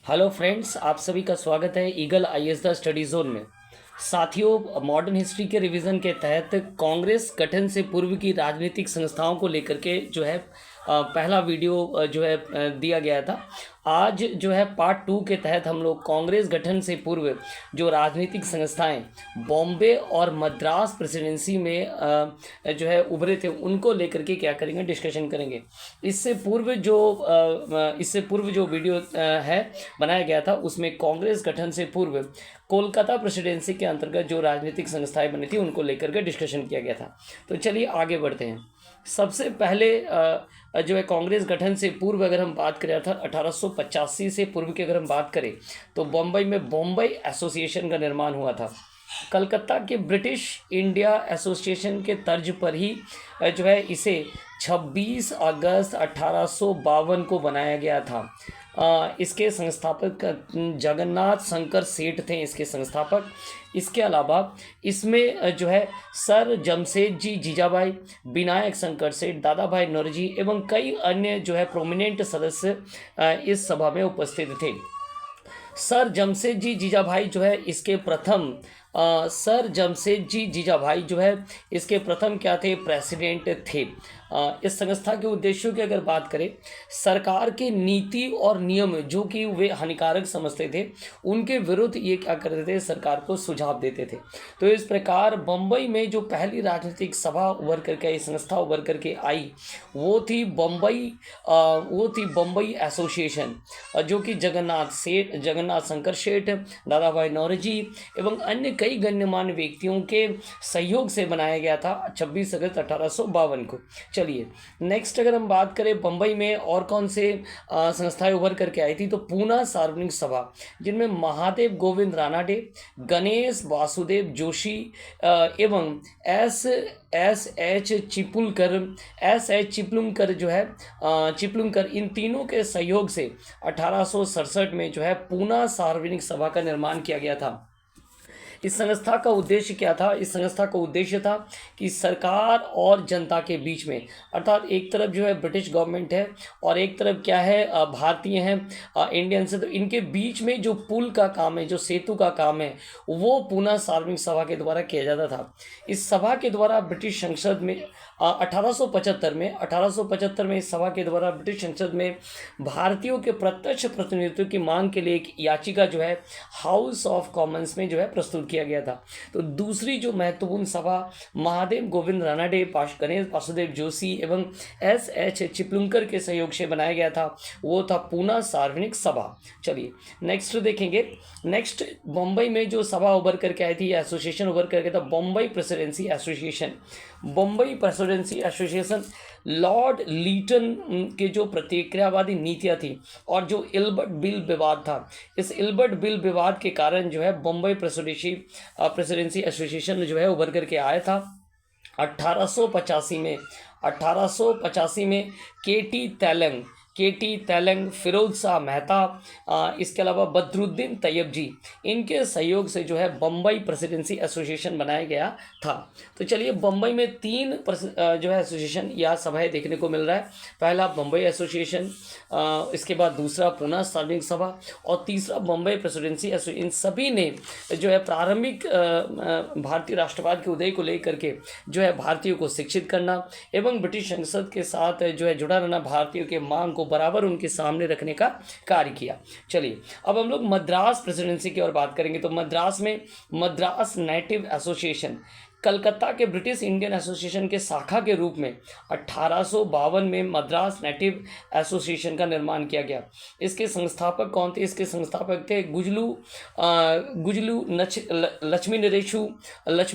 Hello friends, आप सभी का स्वागत है eagle IAS the study zone में। साथियों, मॉडर्न हिस्ट्री के रिवीजन के तहत कांग्रेस गठन से पूर्व की राजनीतिक संस्थाओं को लेकर के जो है पहला वीडियो जो है दिया गया था। आज जो है पार्ट 2 के तहत हम लोग कांग्रेस गठन से पूर्व जो राजनीतिक संस्थाएं बॉम्बे और मद्रास प्रेसिडेंसी में जो है उभरे थे उनको लेकर के क्या करेंगे, डिस्कशन करेंगे। इससे पूर्व जो वीडियो है बनाया गया था उसमें कांग्रेस गठन से पूर्व कोलकाता प्रेसिडेंसी के अंतर्गत जो राजनीतिक संस्थाएं बनी थी उनको लेकर के डिस्कशन किया गया था। तो चलिए आगे बढ़ते हैं। सबसे पहले जो है कांग्रेस गठन से पूर्व अगर हम बात करें अर्थात 1885 से पूर्व की अगर हम बात करें तो बम्बई में बॉम्बई एसोसिएशन का निर्माण हुआ था। कलकत्ता के ब्रिटिश इंडिया एसोसिएशन के तर्ज पर ही जो है इसे 26 अगस्त 1852 को बनाया गया था। इसके संस्थापक जगन्नाथ शंकर सेठ थे इसके संस्थापक। इसके अलावा इसमें जो है सर जमशेद जी जीजाबाई, विनायक शंकर सेठ, दादा भाई नौरोजी एवं कई अन्य जो है प्रोमिनेंट सदस्य इस सभा में उपस्थित थे। सर जमशेद जी जीजाभाई जो है इसके प्रथम सर जमशेद जी जीजाभाई जो है इसके प्रथम क्या थे, प्रेसिडेंट थे। इस संस्था के उद्देश्यों की अगर बात करें, सरकार के नीति और नियम जो कि वे हानिकारक समझते थे उनके विरुद्ध ये क्या करते थे, सरकार को सुझाव देते थे। तो इस प्रकार बम्बई में जो पहली राजनीतिक सभा उभर करके आई, संस्था उभर करके आई, वो थी बम्बई एसोसिएशन, जो कि जगन्नाथ शंकर सेठ, दादा भाई नौरोजी एवं अन्य कई गण्यमान्य व्यक्तियों के सहयोग से बनाया गया था 26 अगस्त 1852 को। चलिए नेक्स्ट अगर हम बात करें बम्बई में और कौन से संस्थाएं उभर करके आई थी, तो पूना सार्वजनिक सभा, जिनमें महादेव गोविंद रानाडे, गणेश वासुदेव जोशी एवं एस एच चिपलुंकर जो है चिपलुंकर, इन तीनों के सहयोग से 1867 में जो है पूना सार्वजनिक सभा का निर्माण किया गया था। इस संस्था का उद्देश्य क्या था? इस संस्था का उद्देश्य था कि सरकार और जनता के बीच में, अर्थात एक तरफ जो है ब्रिटिश गवर्नमेंट है और एक तरफ क्या है, भारतीय हैं, इंडियन से, तो इनके बीच में जो पुल का काम है, जो सेतु का काम है, वो पूना सार्वजनिक सभा के द्वारा किया जाता था। इस सभा के द्वारा ब्रिटिश संसद में 1875 में इस सभा के द्वारा ब्रिटिश संसद में भारतीयों के प्रत्यक्ष प्रतिनिधित्व की मांग के लिए एक याचिका जो है हाउस ऑफ कॉमन्स में जो है प्रस्तुत किया गया था। तो दूसरी जो महत्वपूर्ण सभा महादेव गोविंद रानाडे, गणेश वासुदेव जोशी एवं एस एच चिपलुंकर के सहयोग से बनाया गया था, वो था पूना सार्वजनिक सभा। चलिए नेक्स्ट देखेंगे। नेक्स्ट बम्बई में जो सभा उभर करके आई थी, एसोसिएशन उभर करके था, Bombay presidency association. Bombay presidency association Lord Lytton के जो प्रतिक्रियावादी नीतियाँ थी और जो इल्बर्ट बिल विवाद था, इस इल्बर्ट बिल विवाद के कारण जो है बम्बई प्रेसिडेंसी एसोसिएशन जो है उभर करके आया था। 1885 में के टी तैलंग, फिरोज शाह मेहता, इसके अलावा बदरुद्दीन तैयब जी, इनके सहयोग से जो है बम्बई प्रेसिडेंसी एसोसिएशन बनाया गया था। तो चलिए बम्बई में तीन जो है एसोसिएशन या सभाएं देखने को मिल रहा है। पहला बम्बई एसोसिएशन, इसके बाद दूसरा पूना सार्वजनिक सभा और तीसरा बम्बई प्रेसिडेंसी एसोसिएशन। इन सभी ने जो है प्रारंभिक भारतीय राष्ट्रवाद के उदय को लेकर के जो है भारतीयों को शिक्षित करना एवं ब्रिटिश संसद के साथ जो है जुड़ा रहना, भारतीयों के मांग को बराबर उनके सामने रखने का कार्य किया। चलिए अब हम लोग मद्रास प्रेसिडेंसी की ओर बात करेंगे। तो मद्रास में मद्रास नेटिव एसोसिएशन कलकत्ता के ब्रिटिश इंडियन एसोसिएशन के शाखा के रूप में 1852 में मद्रास नेटिव एसोसिएशन का निर्माण किया गया। इसके संस्थापक कौन थे? इसके संस्थापक थे लक्ष्मी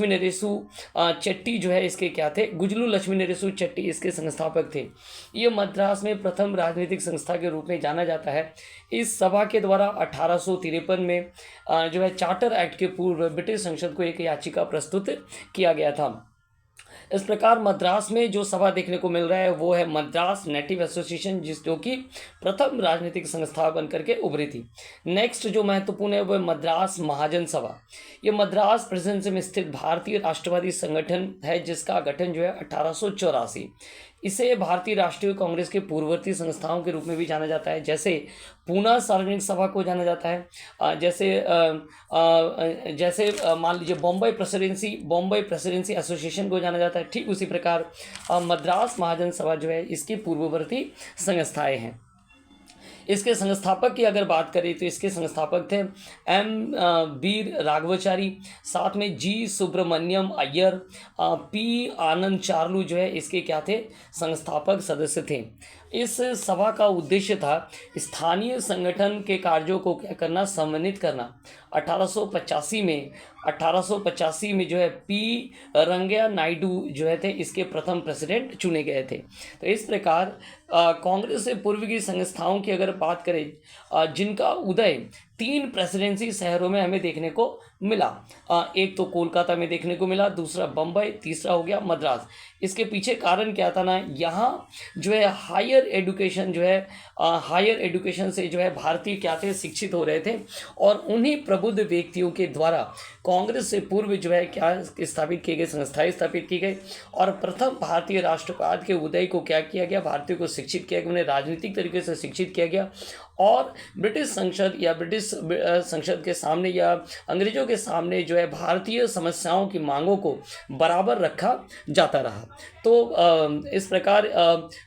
नरेशु चट्टी जो है इसके क्या थे, गुजलू लक्ष्मी नरेशु चट्टी इसके संस्थापक थे। ये मद्रास में प्रथम राजनीतिक संस्था के रूप में जाना जाता है। इस सभा के द्वारा 1853 में जो है चार्टर एक्ट के पूर्व ब्रिटिश संसद को एक याचिका प्रस्तुत किया गया था। इस प्रकार मद्रास में जो सभा देखने को मिल रहा है वो है मद्रास नेटिव एसोसिएशन, जो कि प्रथम राजनीतिक संस्था बनकर के उभरी थी। नेक्स्ट जो महत्वपूर्ण है वो है मद्रास महाजन सभा। ये मद्रास प्रेसिडेंसी में स्थित भारतीय राष्ट्रवादी संगठन है जिसका गठन जो है 1884 इसे भारतीय राष्ट्रीय कांग्रेस के पूर्ववर्ती संस्थाओं के रूप में भी जाना जाता है, जैसे पूना सार्वजनिक सभा को जाना जाता है, जैसे मान लीजिए बॉम्बे प्रेसिडेंसी एसोसिएशन को जाना जाता है। ठीक उसी प्रकार मद्रास महाजन सभा जो है इसकी पूर्ववर्ती संस्थाएं हैं। इसके संस्थापक की अगर बात करें तो इसके संस्थापक थे एम वीर राघवाचारी, साथ में जी सुब्रमण्यम अय्यर, पी आनंद चार्लू जो है इसके क्या थे, संस्थापक सदस्य थे। इस सभा का उद्देश्य था स्थानीय संगठन के कार्यों को क्या करना, समन्वित करना। 1885 में जो है पी रंगैया नायडू जो है थे इसके प्रथम प्रेसिडेंट चुने गए थे। तो इस प्रकार कांग्रेस से पूर्व की संस्थाओं की अगर बात करें जिनका उदय 3 प्रेसिडेंसी शहरों में हमें देखने को मिला। एक तो कोलकाता में देखने को मिला, दूसरा बम्बई, तीसरा हो गया मद्रास। इसके पीछे कारण क्या था ना, यहाँ जो है हायर एजुकेशन से जो है भारतीय क्या थे, शिक्षित हो रहे थे, और उन्हीं प्रबुद्ध व्यक्तियों के द्वारा कांग्रेस से पूर्व जो है क्या स्थापित की गई, संस्थाएं स्थापित की गई, और प्रथम भारतीय राष्ट्रवाद के उदय को क्या किया गया, भारतीयों को शिक्षित किया गया, उन्हें राजनीतिक तरीके से शिक्षित किया गया, और ब्रिटिश संसद के सामने या अंग्रेजों के सामने जो है भारतीय समस्याओं की मांगों को बराबर रखा जाता रहा। तो इस प्रकार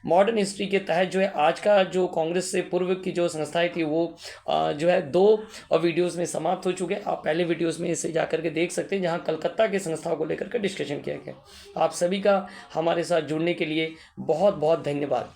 मॉडर्न हिस्ट्री के तहत जो है आज का जो कांग्रेस से पूर्व की जो संस्थाएं थी वो जो है 2 वीडियोस में समाप्त हो चुके हैं। आप पहले वीडियोस में इसे जाकर के देख सकते हैं, जहां कलकत्ता के संस्थाओं को लेकर के डिस्कशन किया गया। आप सभी का हमारे साथ जुड़ने के लिए बहुत बहुत धन्यवाद।